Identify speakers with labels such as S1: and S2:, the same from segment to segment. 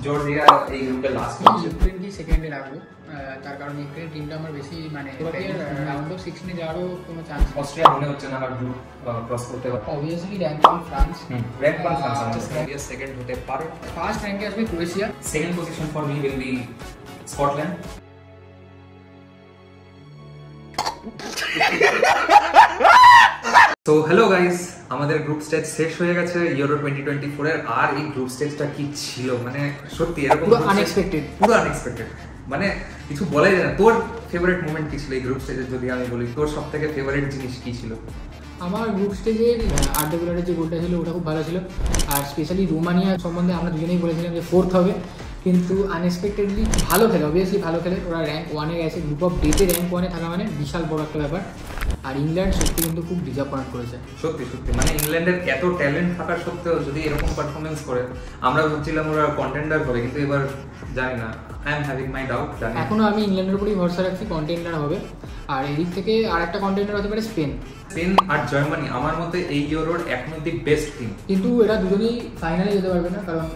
S1: Georgia এই গ্রুপের last match
S2: Ukraine কি সেকেন্ডে রাখবো, তার কারণ ইউক্রেন টিমটা আমার বেশি মানে রাউন্ড অফ 16 যাওয়ারও কোনো চান্স।
S1: অস্ট্রিয়া মনে হচ্ছে না আমার গ্রুপ ক্রস করতে পারে।
S2: Obviously rank 1 France,
S1: rank 1 France আমাদের সেকেন্ড হতে পারে।
S2: ফার্স্ট র্যাঙ্কে আসবে Croatia,
S1: second position for me will be Scotland. তো হ্যালো গাইস, আমাদের গ্রুপ স্টেজ শেষ হয়ে গেছে ইউরো 2024 এর। আর এই গ্রুপ স্টেজটা কি ছিল মানে সত্যি এরকম
S2: পুরো আনএক্সপেক্টেড,
S1: মানে কিছু বলাই যায় না। তোর ফেভারিট মোমেন্ট কি ছিল এই গ্রুপ স্টেজে? যদি আমি বলি তোর সবথেকে ফেভারিট জিনিস কি ছিল?
S2: আমার গ্রুপ স্টেজের আর্ধা গোলারের যে গোলটা ছিল ওটা খুব ভালো ছিল। আর স্পেশালি রোমানিয়া সম্বন্ধে আমরা দুজনেই বলেছিলাম যে 4th হবে, কিন্তু আনএক্সপেক্টেডলি ভালো খেলে, অবভিয়াসলি ভালো খেলে। ওরা র্যাঙ্ক 1-এ গেছে, গ্রুপ অফ ডেতে র্যাঙ্ক 1-এ থাকা মানে বিশাল বড় একটা ব্যাপার। আর ইংল্যান্ড সত্যি কিন্তু খুব ডিসঅ্যাপয়েন্ট করেছে।
S1: সত্যি মানে ইংল্যান্ডের এত ট্যালেন্ট থাকা সত্ত্বেও যদি এরকম পারফরমেন্স করে, আমরা ভাবছিলাম ওরা কন্টেন্ডার হবে, কিন্তু এবার জানি না, I am having my doubt.
S2: এখনো আমি ইংল্যান্ডের উপরেই ভরসা রাখছি কন্টেন্ডার হবে। আর এদিক থেকে আর একটা কন্টেন্ডার হতে পারে স্পেন
S1: আর জার্মানি। আমার মতে এই ইউরোর এখন অব্দি বেস্ট টিম,
S2: কিন্তু এরা দুজনেই ফাইনালে যেতে পারবে না, কারণ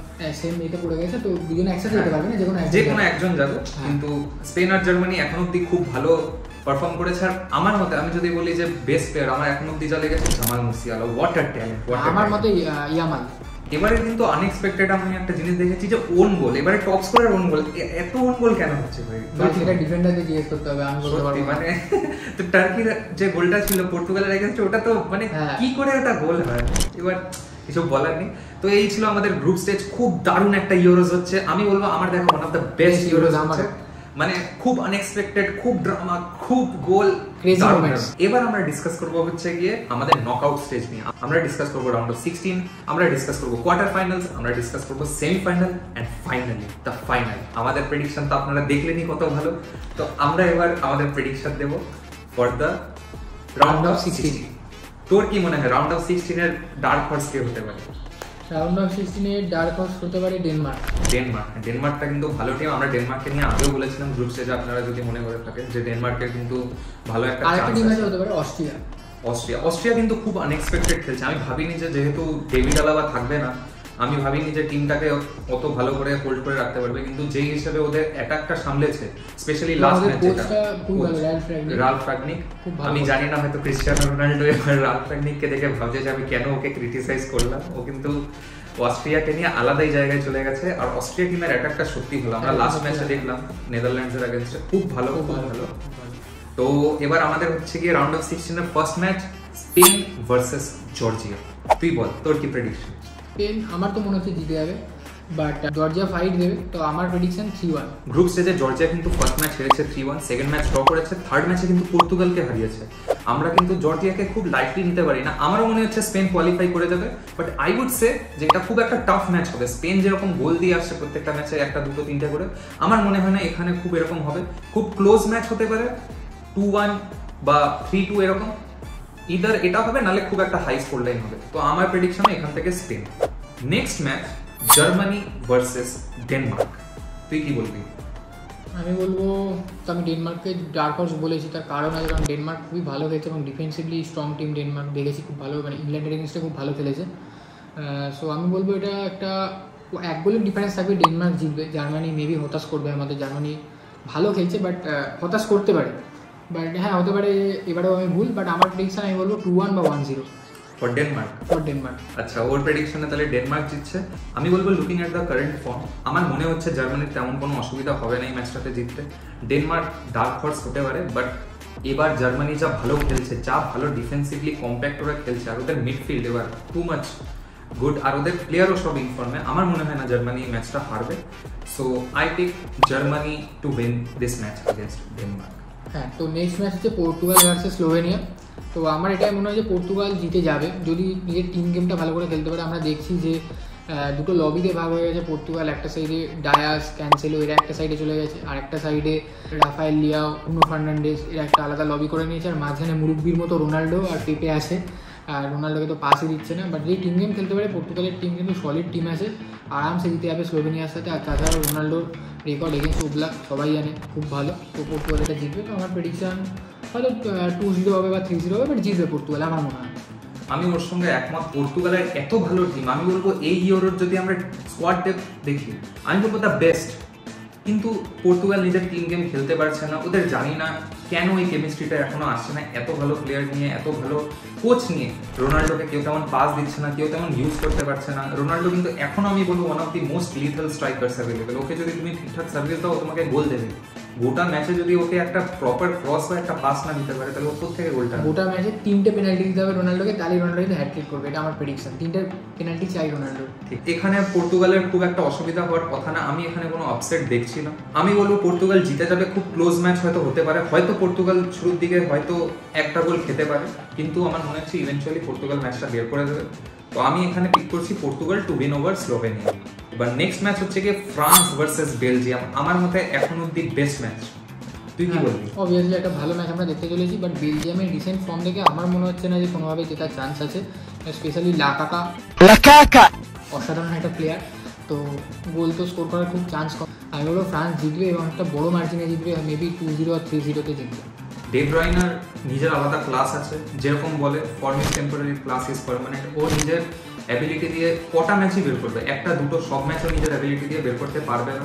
S2: সেম এতে পড়ে গেছে। তো দুজনে একসাথে যেতে পারবে না, যে কোনো
S1: একজন যাবে। কিন্তু স্পেন আর জার্মানি এখন অব্দি খুব ভালো পারফর্ম করেছে। আর আমার মতে আমি যদি বলি যে বেস্ট প্লেয়ার আমার এখন অব্দি যা লেগেছে Jamal Musiala. What a talent!
S2: আমার মতে ইয়ামাল।
S1: এবারে কিন্তু আনএক্সপেক্টেড আমি একটা জিনিস দেখেছি যে ওন গোল, এবারে টপ স্কোরার ওন গোল। এত ওন গোল কেন হচ্ছে ভাই?
S2: এটা ডিফেন্ডারদের জিজ্ঞেস করতে হবে, আমি বলতে পারবো
S1: মানে তো টার্কির যে গোলটা ছিল পর্তুগালের এগেইনস্ট, ওটা তো মানে কি করে ওটা গোল হয়? এবার কিছু বলার নেই। তো এই ছিল আমাদের গ্রুপ স্টেজ। খুব দারুণ একটা ইউরোজ হচ্ছে, আমি বলবো আমার দেখা ওয়ান অফ দ্য বেস্ট ইউরোজ হচ্ছে। মানে খুব আনএক্সপেক্টেড, খুব ড্রামা, খুব গোল, ক্রেজি মোমেন্টস। এবার আমরা ডিসকাস করব হচ্ছে গিয়ে আমাদের নকআউট স্টেজ নিয়ে। আমরা ডিসকাস করব রাউন্ড অফ 16, আমরা ডিসকাস করব কোয়ার্টার ফাইনালস, আমরা ডিসকাস করব semifinal and finally the final. আমাদের প্রেডিকশন তো আপনারা দেখলেনই কত ভালো। তো আমরা এবার আমাদের প্রেডিকশন দেব ফর দ্য রাউন্ড অফ 16। তোর কি মনে হয় রাউন্ড অফ 16 এর ডার্ক হর্স কে হতে পারে?
S2: রাউন্ড অফ 16 এর ডার্ক হর্স হতে পারে
S1: ডেনমার্কটা কিন্তু ভালো টিম। আমরা ডেনমার্ককে নিয়ে আগেও বলেছিলাম গ্রুপ স্টেজে, আপনারা যদি মনে করে থাকেন যে ডেনমার্কের কিন্তু ভালো একটা চান্স আছে।
S2: হতে পারে
S1: অস্ট্রিয়া কিন্তু খুব আনএক্সপেক্টেড খেলছে। আমি ভাবিনি যে যেহেতু ডেভিড আলাবা থাকবে না, আমি ভাবিনি যে টিমটাকে অত ভালো করে হোল্ড করে রাখতে পারবে, কিন্তু যেই হিসেবে ওদের অ্যাটাকটা সামলেছে, স্পেশালি লাস্ট ম্যাচে রাল্ফ রাগনিক। আমি জানি না হয়তো ক্রিস্টিয়ানো রোনাল্ডো এবার রাল্ফ রাগনিককে দেখে ভাবছে যে আমি কেন ওকে ক্রিটিসাইজ করলাম। ও কিন্তু অস্ট্রিয়াকে নিয়ে আলাদাই জায়গায় চলে গেছে। আর অস্ট্রিয়া টিমের অ্যাটাকটা সত্যি ভালো, আমরা লাস্ট ম্যাচে দেখলাম নেদারল্যান্ডসের এগেইনস্টে খুব ভালো। তো এবার আমাদের হচ্ছে গিয়ে রাউন্ড অফ 16 এর first match Spain versus Georgia. তুই বল তোর কি প্রেডিকশন?
S2: স্পেন আমার তো মনে হচ্ছে জিতে যাবে, বাট জর্জিয়া ফাইট দেবে। তো আমার প্রেডিকশন 3-1।
S1: গ্রুপ স্টেজে জর্জিয়া কিন্তু ফার্স্ট ম্যাচ হেরেছে 3-1, সেকেন্ড ম্যাচ ড্র করেছে, থার্ড ম্যাচে কিন্তু পর্তুগালকে হারিয়েছে। আমরা কিন্তু জর্জিয়াকে খুব লাইটলি নিতে পারি না। আমারও মনে হচ্ছে স্পেন কোয়ালিফাই করে যাবে, বাট আই উড সে যে এটা খুব একটা টাফ ম্যাচ হবে। স্পেন যেরকম গোল দিয়ে আসছে প্রত্যেকটা ম্যাচে 1, 2, 3 করে, আমার মনে হয় না এখানে খুব এরকম হবে। খুব ক্লোজ ম্যাচ হতে পারে, 2-1 বা 3-2 এরকম। ইদার এটা হবে, নালে খুব একটা হাই স্কোর লাইন হবে। তো আমার প্রেডিকশন এখান থেকে Spain. Next match Germany versus Denmark. তুই কি বলবি?
S2: আমি বলবো, তো আমি ডেনমার্ককে ডার্ক হর্স বলেছি, তার কারণ আছে কারণ ডেনমার্ক খুবই ভালো খেলেছে এবং ডিফেন্সিভলি স্ট্রং টিম ডেনমার্ক দেখেছি খুব ভালো, মানে ইংল্যান্ডের এগেইনস্টে খুব ভালো খেলেছে। সো আমি বলবো এটা একটা 1 গোলের ডিফারেন্স থাকবে, ডেনমার্ক জিতবে। জার্মানি মেবি হতাশ করবে আমাদের, জার্মানি ভালো খেলছে বাট হতাশ করতে পারে। বাট হ্যাঁ, হতে পারে এবারেও আমি ভুল, বাট আমার প্রেডিকশন আমি বলবো 2-1 বা 1-0
S1: ফর ডেনমার্ক। আচ্ছা, ওর প্রেডিকশনে তাহলে ডেনমার্ক জিতছে। আমি বলবো looking at the current form, আমার মনে হচ্ছে জার্মানির তেমন কোনো অসুবিধা হবে না এই ম্যাচটাতে জিততে। ডেনমার্ক ডার্ক হর্স হতে পারে, বাট এবার জার্মানি যা ভালো খেলছে, যা ভালো ডিফেন্সিভলি কম্প্যাক্ট ওরা খেলছে, আর ওদের মিডফিল্ড এবার টু মাচ গুড, আর ওদের প্লেয়ারও সব ইনফর্মে, আমার মনে হয় না জার্মানি এই ম্যাচটা হারবে। So I pick Germany to win this match against Denmark.
S2: হ্যাঁ, তো নেক্সট ম্যাচ হচ্ছে পর্তুগাল ভার্সেস স্লোভেনিয়া। তো আমার এটাই মনে হয় যে পর্তুগাল জিতে যাবে যদি নিজের টিম গেমটা ভালো করে খেলতে পারে। আমরা দেখছি যে দুটো লবিতে ভাগ হয়ে গেছে পর্তুগাল, একটা সাইডে ডায়াস, ক্যান্সেলো এরা একটা সাইডে চলে গেছে, আর একটা সাইডে রাফায়েল লিয়াও, ব্রুনো ফার্নান্ডেজ এরা একটা আলাদা লবি করে নিয়েছে, আর মাঝখানে মুরব্বির মতো রোনাল্ডো আর পেপে আছে। আর রোনাল্ডোকে তো পাসই দিচ্ছে না, বাট যেই টিম গেম খেলতে পারে পর্তুগালের টিম কিন্তু সলিড টিম আছে, আরামসে জিতে যাবে স্লোভেনিয়ার সাথে। আর তাছাড়াও রোনাল্ডোর রেকর্ড এগেইনস্ট ওব্লাক সবাই জানে খুব ভালো। তো পর্তুগাল এটা জিতবে। তো আমার প্রেডিকশন হয়তো 2-0 হবে বা 3-0 হবে, বাট জিতবে পর্তুগাল আমার মনে হয়।
S1: আমি ওর সঙ্গে একমত। পর্তুগালের এত ভালো টিম, আমি বলবো এই ইউরোর যদি আমরা স্কোয়াড ডেপথ দেখি আমি বলবো দ্য বেস্ট। কিন্তু পর্তুগাল নিজের টিম গেম খেলতে পারছে না, ওদের জানি না কেন এই কেমিস্ট্রিটা এখনো আসছে না। এত ভালো প্লেয়ার নিয়ে, এত ভালো কোচ নিয়ে রোনাল্ডোকে কেউ তেমন পাস দিচ্ছে না, কেউ তেমন ইউজ করতে পারছে না। রোনাল্ডো কিন্তু এখনো আমি বলবো one of the most lethal strikers available. Okay যদি তুমি ঠিকঠাক সার্ভিস দাও তোমাকে গোল দেবে। গোটা ম্যাচে যদি ওকে একটা প্রপার ক্রস বা একটা পাস না দিতে পারে তাহলে ও থেকে গোলটা।
S2: গোটা ম্যাচে 3টে পেনাল্টি দিতে হবে রোনাল্ডোকে, তাহলে রোনাল্ডো কিন্তু হ্যাটট্রিক করবে, এটা আমার প্রেডিকশন। 3টে পেনাল্টি চাই রোনাল্ডোর।
S1: ঠিক, এখানে পর্তুগালের খুব একটা অসুবিধা হওয়ার কথা না, আমি এখানে কোনো আপসেট দেখছি না। আমি বলবো পর্তুগাল জিতে যাবে, খুব ক্লোজ ম্যাচ হয়তো হতে পারে, হয়তো পর্তুগাল শুরুর দিকে হয়তো একটা গোল খেতে পারে, কিন্তু আমার মনে হচ্ছে ইভেনচুয়ালি পর্তুগাল ম্যাচটা বের করে দেবে। তো আমি এখানে পিক করছি Portugal to win over Slovenia. এবার নেক্সট ম্যাচ হচ্ছে গিয়ে ফ্রান্স ভার্সেস বেলজিয়াম। আমার মতে এখন অব্দি বেস্ট ম্যাচ। তুই কি বলবি?
S2: অবভিয়াসলি একটা ভালো ম্যাচ আমরা দেখতে চলেছি, বাট বেলজিয়ামের রিসেন্ট ফর্ম দেখে আমার মনে হচ্ছে না যে কোনোভাবে জেতার চান্স আছে। স্পেশালি লাকাকা অসাধারণ একটা প্লেয়ার, তো গোল তো স্কোর করার খুব চান্স কম। আমি বলবো ফ্রান্স জিতবে এবং একটা বড় মার্জিনে জিতবে, মেবি 2-0 আর 3-0 জিতবে।
S1: ডে ব্রুইনার নিজের আলাদা ক্লাস আছে, যেরকম বলে form is temporary, class is permanent. ও নিজের অ্যাবিলিটি দিয়ে কটা ম্যাচই বের করবে, একটা দুটো সব ম্যাচও নিজের অ্যাবিলিটি দিয়ে বের করতে পারবে না।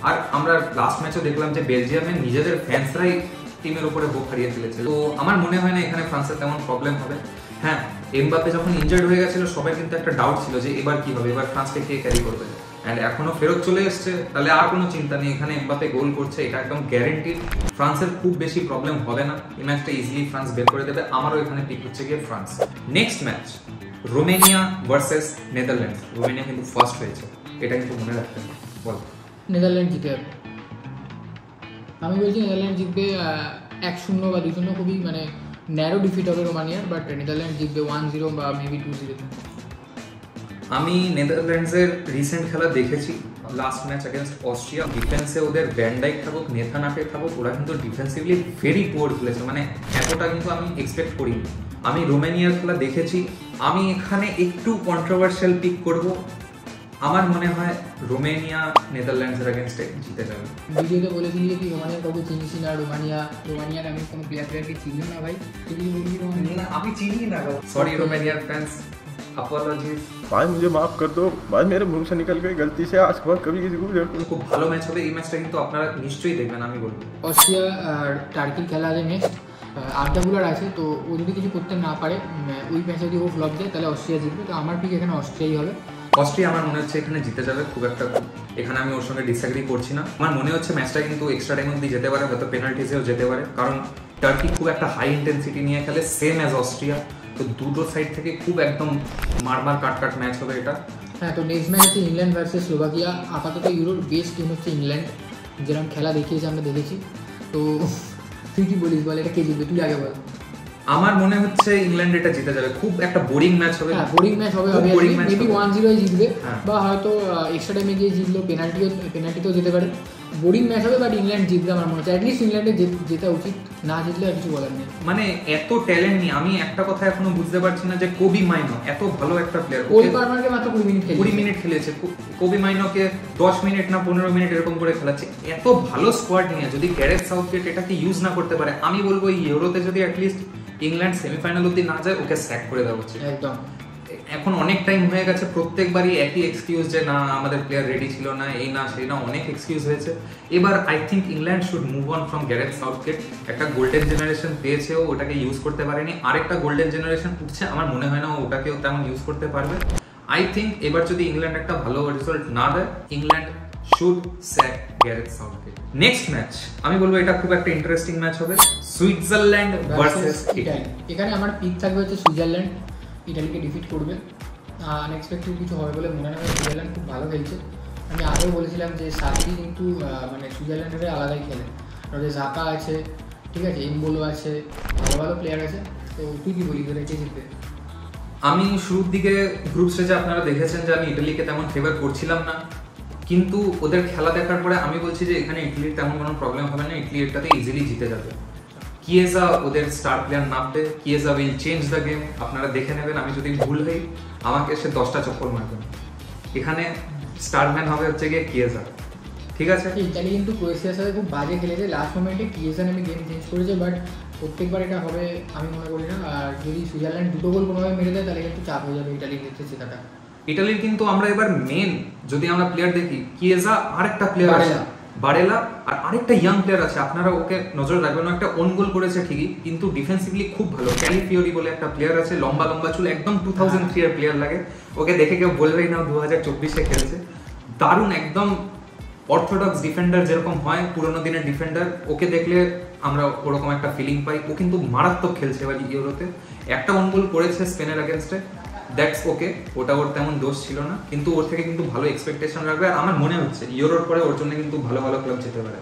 S1: আর আমরা লাস্ট ম্যাচও দেখলাম যে বেলজিয়ামের নিজেদের ফ্যান্সরাই টিমের উপরে বুক হারিয়ে ফেলেছে। তো আমার মনে হয় না এখানে ফ্রান্সের তেমন প্রবলেম হবে। হ্যাঁ, এমবাপ্পে যখন ইনজার্ড হয়ে গেছিল সবাই কিন্তু একটা ডাউট ছিল যে এবার কি হবে, এবার ফ্রান্সকে কে ক্যারি করবে। অ্যান্ড এখনো ফেরত চলে এসছে, তাহলে আর কোনো চিন্তা নেই। এখানে এমবাপ্পে গোল করছে, এটা একদম গ্যারেন্টিড। ফ্রান্সের খুব বেশি প্রবলেম হবে না, এই ম্যাচটা ইজিলি ফ্রান্স বের করে দেবে। আমারও এখানে পিক হচ্ছে গিয়ে France. Next match Romania versus Netherlands. Romania কিন্তু ফার্স্ট হয়েছে, এটা কিন্তু মনে রাখতে হবে। বল।
S2: নেদারল্যান্ড জিতে যাবে, আমি বলছি নেদারল্যান্ড জিতবে 1-0 বা 2-0, খুবই মানে ন্যারো ডিফিট হবে রোমানিয়ার, বাট নেদারল্যান্ড জিতবে 1-0 বা মেবি 2-0।
S1: আমি নেদারল্যান্ডসের রিসেন্ট খেলা দেখেছি, লাস্ট ম্যাচ অ্যাগেন্স্ট অস্ট্রিয়া। ডিফেন্সে ওদের ভ্যান ডাইক থাকুক, নেথান আকে থাকুক, ওরা কিন্তু ডিফেন্সিভলি ভেরি পুয়ার খেলেছে, মানে এতটা কিন্তু আমি এক্সপেক্ট করিনি। আমি রোমানিয়ার খেলা দেখেছি, আমি এখানে একটু কন্ট্রোভার্সিয়াল পিক করব। আমার মনে হয় রোমানিয়া নেদারল্যান্ডসের এগেনস্টে জিতে যাবে।
S2: ভিডিওতে বলেছিলি যে তুই রোমানিয়ার কাউকে চিনিস না, রোমানিয়ার আমি কোনো প্লেয়ারকে চিনি না ভাই, তুই যদি বলবি রোমানিয়া
S1: আমি চিনি না। সরি রোমানিয়ার ফ্যান্স, अपॉलॉजीज
S3: भाई, मुझे माफ कर दो भाई, मेरे मुंह से निकल गई गलती से, आज के बाद कभी किसी को
S1: খুব ভালো ম্যাচ হবে এই ম্যাচটা, কিন্তু আপনারা নিশ্চয়ই দেখবেন। আমি বলবো
S2: অস্ট্রিয়া আর টার্কির খেলা আছে নেক্সট, আর্দাগুলার আছে, তো ও যদি কিছু করতে না পারে ওই ম্যাচে যদি ও ফ্লপ যায় তাহলে অস্ট্রিয়া জিতবে। তো আমার পিক এখানে অস্ট্রিয়াই হবে।
S1: অস্ট্রিয়া আমার মনে হচ্ছে এখানে জিতে যাবে, খুব একটা এখানে আমি ওর সঙ্গে ডিসএগ্রি করছি না। আমার মনে হচ্ছে ম্যাচটা কিন্তু এক্সট্রা টাইম অবধি যেতে পারে, হয়তো পেনাল্টিজেও যেতে পারে, কারণ টার্কি খুব একটা হাই ইন্টেন্সিটি নিয়ে খেলে, সেম অ্যাজ অস্ট্রিয়া। তো দুটো সাইড থেকে খুব একদম মারমার কাট ম্যাচ হবে এটা।
S2: হ্যাঁ, তো নেক্সট ম্যাচ হচ্ছে ইংল্যান্ড ভার্সেস স্লোভাকিয়া। আপাতত ইউরোর বেস্ট টিম হচ্ছে ইংল্যান্ড, যেরকম খেলা দেখিয়েছে আমরা দেখেছি। তো তুই কি বলিস বল, এটা কে জিতবে, তুই আগে বল।
S1: আমার মনে হচ্ছে ইংল্যান্ড এটা জিতে যাবে, খুব একটা বোরিং ম্যাচ হবে।
S2: হ্যাঁ, বোরিং ম্যাচ হবে, মেবি 1-0 জিতবে, বা হয়তো এক্সট্রা টাইমে গিয়ে জিতলো, পেনাল্টিতেও যেতে পারে। বোরিং ম্যাচ হবে, বাট ইংল্যান্ড জিতবে আমার মনে হচ্ছে। অ্যাটলিস্ট ইংল্যান্ডের জেতা উচিত, না জিতলে আর কিছু বলার নেই।
S1: মানে এত ট্যালেন্ট নিয়ে আমি একটা কথা এখনো বুঝতে পারছি না যে কোবি মাইনো এত ভালো একটা প্লেয়ার,
S2: কোল পালমারকে মাত্র 20 মিনিট
S1: খেলেছে। কোবি মাইনোকে 10 মিনিট না 15 মিনিট এরকম করে খেলাচ্ছে। এত ভালো স্কোয়াড নিয়ে যদি গ্যারেথ সাউথগেট এটাকে ইউজ না করতে পারে, আমি বলবো এই ইউরোতে যদি অ্যাটলিস্ট ইংল্যান্ড সেমিফাইনাল অবধি না যায়, ওকে স্যাক করে দেওয়া উচিত
S2: একদম।
S1: এখন অনেক টাইম হয়ে গেছে, প্রত্যেকবারই একই এক্সকিউজ যে না আমাদের প্লেয়ার রেডি ছিল না, এই না সেই না, অনেক এক্সকিউজ হয়েছে। এবার I think England should move on from Gareth Southgate. একটা গোল্ডেন জেনারেশন পেয়েছেও, ওটাকে ইউজ করতে পারেনি। আরেকটা গোল্ডেন জেনারেশন উঠছে, আমার মনে হয় না ওটাকেও তেমন ইউজ করতে পারবে। আই থিঙ্ক এবার যদি ইংল্যান্ড একটা ভালো রেজাল্ট না দেয়, England should sack Gareth Southgate. Next match আমি বলবো এটা খুব একটা ইন্টারেস্টিং ম্যাচ হবে, সুইজারল্যান্ড ভার্সেস ইটালি।
S2: এখানে আমার পিক থাকবে হচ্ছে সুইজারল্যান্ড ইটালিকে ডিফিট করবে। আনএক্সপেক্টেড কিছু হবে বলে মনে হয়, সুইজারল্যান্ড খুব ভালো খেলছে। আমি আগেও বলেছিলাম যে সাকি কিন্তু মানে সুইজারল্যান্ডের আলাদাই খেলে, ওদের জাকা আছে, ঠিক আছে, এমবোলো আছে, ভালো ভালো প্লেয়ার আছে। তো তুই কি বলি তোরা কে জিতবে?
S1: আমি শুরুর দিকে গ্রুপ স্টেজে আপনারা দেখেছেন যে আমি ইটালিকে তেমন ফেভার করছিলাম না, কিন্তু ওদের খেলা দেখার পরে আমি বলছি যে এখানে ইটালির তেমন কোনো প্রবলেম হবে না, ইটালি এটাতে ইজিলি জিতে যাবে। কিয়েজা ওদের স্টার প্লেয়ার নামবে, Chiesa will change the game. আপনারা দেখে নেবেন, আমি যদি ভুল হই আমাকে সে 10টা চক্কর মারবেন। এখানে স্টারম্যান হবে হচ্ছে গিয়ে কিয়েজা। ঠিক আছে।
S2: ইতালি কিন্তু ক্রোয়েশিয়ার সাথে খুব বাজে খেলেছে, লাস্ট মোমেন্টে কিয়েসান আমি গেম চেঞ্জ করেছে, বাট প্রত্যেকবার এটা হবে আমি মনে করি না। আর যদি সুইজারল্যান্ড 2 গোল কোনোভাবে মেরে দেয় তাহলে কিন্তু চাপ হয়ে যাবে ইতালির ক্ষেত্রে জেতাটা।
S1: ইটালির কিন্তু আমরা এবার মেন যদি আমরা প্লেয়ার দেখি, কিয়েজা আরেকটা প্লেয়ার আছে বারেলা, আর আরেকটা ইয়াং প্লেয়ার আছে, আপনারা ওকে নজর রাখবেন। একটা ওন গোল করেছে ঠিকই, কিন্তু ডিফেন্সিভলি খুব ভালো। ক্যালিফিওরি বলে একটা প্লেয়ার আছে, লম্বা লম্বা চুল, একদম 2003 এর প্লেয়ার লাগে। ওকে দেখে কেউ বলবেই না 2024-এ খেলছে। দারুণ, একদম অর্থোডক্স ডিফেন্ডার যেরকম হয় পুরোনো দিনের ডিফেন্ডার, ওকে দেখলে আমরা ওরকম একটা ফিলিং পাই। ও কিন্তু মারাত্মক খেলছে এবার ইউরোতে। একটা ওন গোল করেছে স্পেনের এগেনস্টে, দ্যাটস ওকে, ওটা ওর তেমন দোষ ছিল না, কিন্তু ওর থেকে কিন্তু ভালো এক্সপেকটেশন রাখবে। আর আমার মনে হচ্ছে ইউরোর পরে ওর জন্য কিন্তু ভালো ভালো ক্লাব যেতে পারে।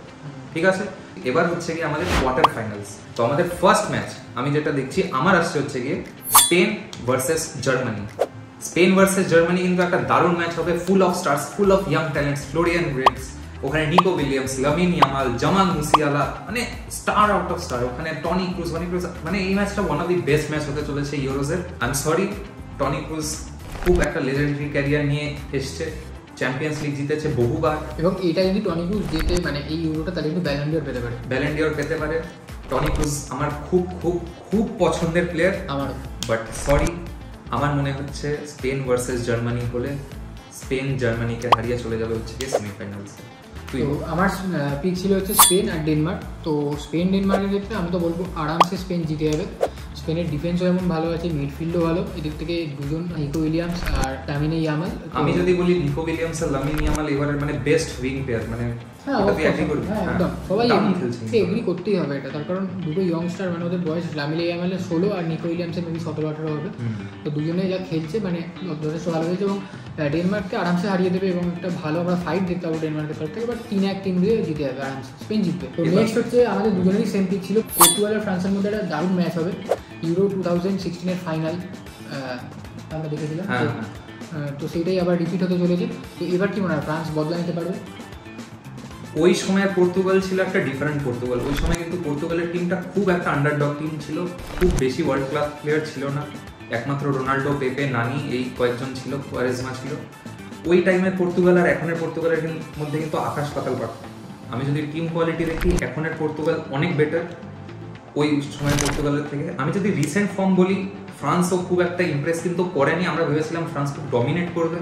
S1: ঠিক আছে, এবার হচ্ছে গিয়ে আমাদের কোয়ার্টার ফাইনালস। তো আমাদের ফার্স্ট ম্যাচ আমি যেটা দেখছি আমার আসছে হচ্ছে গিয়ে Spain versus Germany. Spain versus Germany কিন্তু একটা দারুণ ম্যাচ হবে, full of stars, full of young talents, Florian গ্রেটস, ওখানে Nico Williams, Lamine Yamal, Jamal Musiala, মানে স্টার আউট অফ স্টার। ওখানে টনি ক্রুজ, মানে এই ম্যাচটা one of the best match হতে চলেছে ইউরোজের। I am sorry, Toni Kroos খুব একটা লেজেন্ডারি ক্যারিয়ার নিয়ে এসছে, চ্যাম্পিয়ন্স লিগ জিতেছে বহুবার,
S2: এবং এটা যদি টনি ক্রুজ জিতে মানে এই ইউরোটা, তাহলে কিন্তু ব্যালন ডিওর পেতে পারে।
S1: ব্যালন ডিওর পেতে পারে। টনি ক্রুজ আমার খুব খুব খুব পছন্দের প্লেয়ার
S2: আমারও,
S1: বাট সরি, আমার মনে হচ্ছে স্পেন ভার্সেস জার্মানি হলে স্পেন জার্মানিকে হারিয়ে চলে যাবে হচ্ছে গিয়ে সেমিফাইনালসে।
S2: তো আমার পিক ছিল হচ্ছে স্পেন আর ডেনমার্ক। তো স্পেন ডেনমার্কের ক্ষেত্রে আমি তো বলবো আরামসে স্পেন জিতে যাবে। স্পেনের ডিফেন্সও এমন ভালো আছে, মিডফিল্ডও ভালো, এদিক থেকে দুজন নিকো উইলিয়ামস আর লামিন ইয়ামাল।
S1: আমি যদি বলি নিকো উইলিয়ামস আর লামিন ইয়ামাল এবারের মানে বেস্ট উইং প্লেয়ার, মানে
S2: একদম সবাই এগ্রি করতেই হবে এটা, তার কারণ দুটো ইয়ংস্টার, মানে ওদের বয়স লামিন ইয়ামালের 16 আর নিকো উইলিয়ামসের মেবি 17-18 হবে। তো দুজনে যা খেলছে মানে যথেষ্ট ভালো হয়েছে, এবং ডেনমার্ককে আরামসে হারিয়ে দেবে, এবং একটা ভালো আমরা ফাইট দেখতে পাবো ডেনমার্কের তরফ থেকে। বাট 3-1 টিম দিয়ে জিতে যাবে আরামসে, স্পেন জিতবে। তো নেক্সট হচ্ছে আমাদের দুজনেরই সেম পিক ছিল, পর্তুগাল আর ফ্রান্সের মধ্যে একটা দারুণ ম্যাচ হবে, ইউরো 2016-এর ফাইনাল আমরা দেখেছিলাম। তো সেইটাই আবার রিপিট হতে চলেছে। তো এবার কি মনে হয় ফ্রান্স বদলা নিতে পারবে?
S1: ওই সময় পর্তুগাল ছিল একটা ডিফারেন্ট পর্তুগাল। ওই সময় কিন্তু পর্তুগালের টিমটা খুব একটা আন্ডারডগ টিম ছিল, খুব বেশি ওয়ার্ল্ড ক্লাস প্লেয়ার ছিল না, একমাত্র রোনাল্ডো, পেপে, নানি, এই কয়েকজন ছিল, কোয়ারেজমা ছিল। ওই টাইমের পর্তুগাল আর এখনের পর্তুগালের মধ্যে কিন্তু আকাশ পাতাল পার্থক্য। আমি যদি টিম কোয়ালিটি দেখি, এখনের পর্তুগাল অনেক বেটার ওই সময় পর্তুগালের থেকে। আমি যদি রিসেন্ট ফর্ম বলি, ফ্রান্সও খুব একটা ইমপ্রেস কিন্তু করেনি। আমরা ভেবেছিলাম ফ্রান্স খুব ডমিনেট করবে,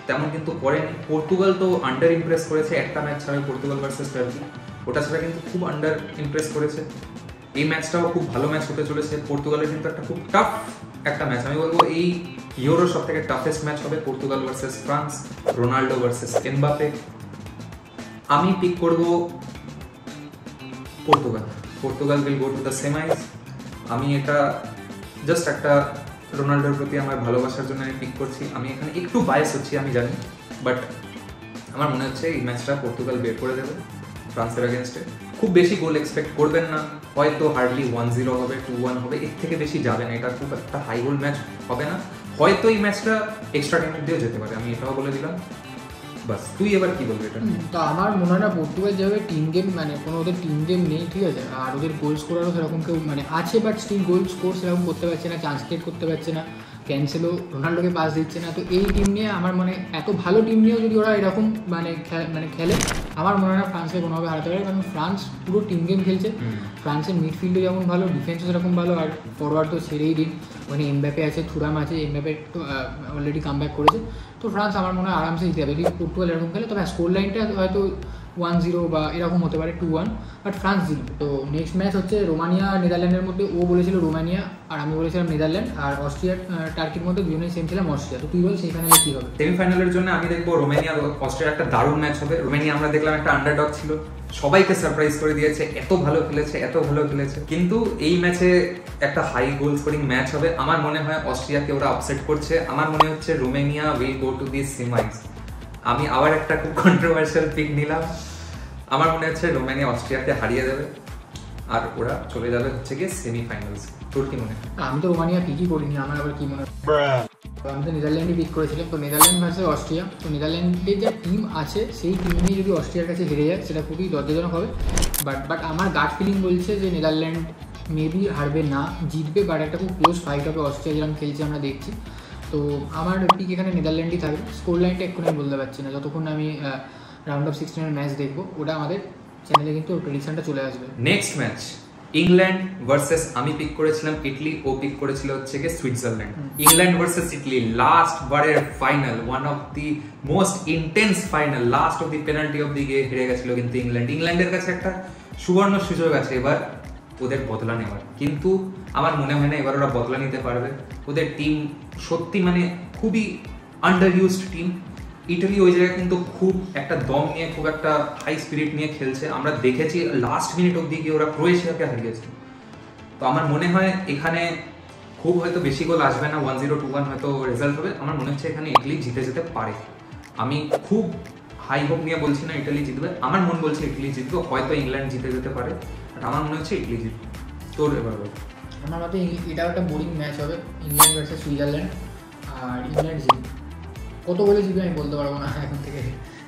S1: তেমন কিন্তু করেনি। পর্তুগাল তো আন্ডার ইমপ্রেস করেছে, একটা ম্যাচ ছাড়া, পর্তুগাল ভার্সেস টার্কি, ওটা ছাড়া কিন্তু খুব আন্ডার ইমপ্রেস করেছে। এই ম্যাচটাও খুব ভালো ম্যাচ হতে চলেছে। পর্তুগালের কিন্তু একটা খুব টাফ একটা ম্যাচ, আমি বলবো এই ইউরোর সব থেকে টাফেস্ট ম্যাচ হবে Portugal versus France, Ronaldo versus Mbappe. আমি পিক করব পর্তুগাল। Portugal will go to the semis. আমি এটা জাস্ট একটা রোনাল্ডোর প্রতি আমার ভালোবাসার জন্য আমি পিক করছি। আমি এখানে একটু বায়াস হচ্ছি আমি জানি, বাট আমার মনে হচ্ছে এই ম্যাচটা পর্তুগাল বের করে দেবে ফ্রান্সের এগেনস্টে। খুব বেশি গোল এক্সপেক্ট করবেন না, হয়তো হার্ডলি 1-0 হবে, 2-1 হবে, এর থেকে বেশি যাবে না। এটা খুব একটা হাই গোল ম্যাচ হবে না, হয়তো এই ম্যাচটা এক্সট্রা টাইমের দিয়েও যেতে পারে, আমি এটাও বলে দিলাম। বাস, তুই এবার কি বলবি এটা?
S2: তো আমার মনে হয় না পর্তুগাল যেভাবে টিম গেম, মানে কোনো ওদের টিম গেম নেই, ঠিক আছে, আর ওদের গোল স্কোরারও সেরকম কেউ মানে আছে, বাট স্টিল গোল স্কোর সেরকম করতে পারছে না, চান্স ক্রিয়েট করতে পারছে না, ক্যান্সেলও রোনাল্ডোকে পাস দিচ্ছে না। তো এই টিম নিয়ে আমার মানে এত ভালো টিম নিয়েও যদি ওরা এরকম মানে খেলে, আমার মনে হয় না ফ্রান্সকে কোনোভাবে হারাতে পারে, কারণ ফ্রান্স পুরো টিম গেম খেলছে। ফ্রান্সের মিডফিল্ডও যেমন ভালো, ডিফেন্সও সেরকম ভালো, আর ফরওয়ার্ড তো ছেড়েই দিন, ওখানে এমবাপে আছে, থুরাম আছে, এমবাপে তো অলরেডি কাম ব্যাক করেছে। তো ফ্রান্স আমার মনে হয় আরামসে জিতে যাবে যদি পর্তুগাল এরকম খেলে। তবে স্কোর লাইনটা হয়তো 1-0 বা এরকম হতে পারে, 2-1, বাট ফ্রান্স জিতবে। তো নেক্সট ম্যাচ হচ্ছে রোমানিয়া নেদারল্যান্ডের মধ্যে। ও বলেছিল রোমানিয়া আর আমি বলেছিলাম নেদারল্যান্ড, আর অস্ট্রিয়া টার্কির মধ্যে দুজনেই সেম ছিলাম অস্ট্রিয়া। তো তুই বল সেই ফাইনালে কি হবে?
S1: সেমিফাইনালের জন্য আমি দেখবো রোমানিয়া অস্ট্রিয়া, একটা দারুণ ম্যাচ হবে। রোমানিয়া আমরা দেখলাম একটা আন্ডারডগ ছিল, সবাইকে সারপ্রাইজ করে দিয়েছে, এত ভালো খেলেছে, কিন্তু এই ম্যাচে একটা হাই গোল স্কোরিং ম্যাচ হবে। আমার মনে হয় অস্ট্রিয়াকে ওরা আপসেট করছে। আমার মনে হচ্ছে Romania will go to the semis. আমি আবার একটা খুব কন্ট্রোভার্সিয়াল পিক নিলাম, আমার মনে হচ্ছে রোমানিয়া অস্ট্রিয়াকে হারিয়ে দেবে আর ওরা চলে যাবে হচ্ছে গিয়ে সেমিফাইনালস। তোর কি মনে হয়?
S2: আমি তো রোমানিয়া পিকই করিনি, আমার আবার কি মনে হয়, আমি তো নেদারল্যান্ডই পিক করেছিলাম। তো নেদারল্যান্ড ভার্সেস অস্ট্রিয়া, তো নেদারল্যান্ডের যে টিম আছে সেই টিম নিয়ে যদি অস্ট্রিয়ার কাছে হেরে যায় সেটা খুবই লজ্জাজনক হবে। বাট আমার গাট ফিলিং বলছে যে নেদারল্যান্ড মেবি হারবে না, জিতবে, বাট একটা খুব ক্লোজ ফাইট হবে। অস্ট্রিয়া যেরকম খেলছে আমরা দেখছি। তো আমার পিক এখানে নেদারল্যান্ডই থাকবে। স্কোর লাইনটা এক্ষুনি আমি বলতে পারছি না, যতক্ষণ আমি রাউন্ড অফ 16 ম্যাচ দেখবো, ওটা আমাদের চ্যানেলে কিন্তু প্রেডিকশনটা চলে আসবে।
S1: নেক্সট ম্যাচ ইংল্যান্ড ভার্সেস, আমি পিক করেছিলাম ইটালি, ও পিক করেছিল হচ্ছে কি Switzerland. England versus Italy, last বারের final, one of the most intense final, last of the penalty of the গিয়ে হেরে গেছিল কিন্তু ইংল্যান্ডের কাছে একটা সুবর্ণ সুযোগ আছে এবার ওদের বদলা নেওয়ার, কিন্তু আমার মনে হয় না এবার ওরা বদলা নিতে পারবে। ওদের টিম সত্যি মানে খুবই আন্ডার ইউজড টিম। ইটালি ওই জায়গায় কিন্তু খুব একটা দম নিয়ে, খুব একটা হাই স্পিরিট নিয়ে খেলছে। আমরা দেখেছি লাস্ট মিনিট অব্দি গিয়ে ওরা ক্রোয়েশিয়াকে হারিয়েছে। তো আমার মনে হয় এখানে খুব হয়তো বেশি গোল আসবে না, 1-0 2-1 হয়তো রেজাল্ট হবে। আমার মনে হচ্ছে এখানে ইটালি জিতে যেতে পারে। আমি খুব হাই হোপ নিয়ে বলছি না ইটালি জিতবে, আমার মন বলছে ইটালি জিতবে, হয়তো ইংল্যান্ড জিতে যেতে পারে, বাট আমার মনে হচ্ছে ইটালি জিতবে। তোর এবার বল।
S2: আমার মতে এটাও একটা বোরিং ম্যাচ হবে, ইংল্যান্ড ভার্সেস সুইজারল্যান্ড, আর ইংল্যান্ড জিতবে। কত বলে জিতবে আমি বলতে পারবো না এখন থেকে,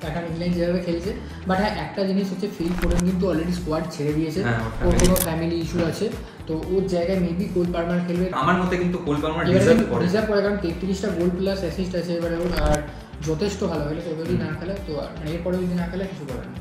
S2: এখন ইংল্যান্ড যেভাবে খেলছে। বাট হ্যাঁ, একটা জিনিস হচ্ছে ফিল ফোডেন কিন্তু অলরেডি স্কোয়াড ছেড়ে দিয়েছে, ওর কোনো ফ্যামিলি ইস্যু আছে, তো ওর জায়গায় মেবি কোল পালমার খেলবে।
S1: আমার মতে কিন্তু কোল পালমার ডিজার্ভ
S2: করে, কারণ 33টা গোল প্লাস অ্যাসিস্ট আছে এবারে ওর, আর যথেষ্ট ভালো খেলে। তো যদি না খেলে তো, মানে এরপরে যদি না খেলে কিছু করার নেই।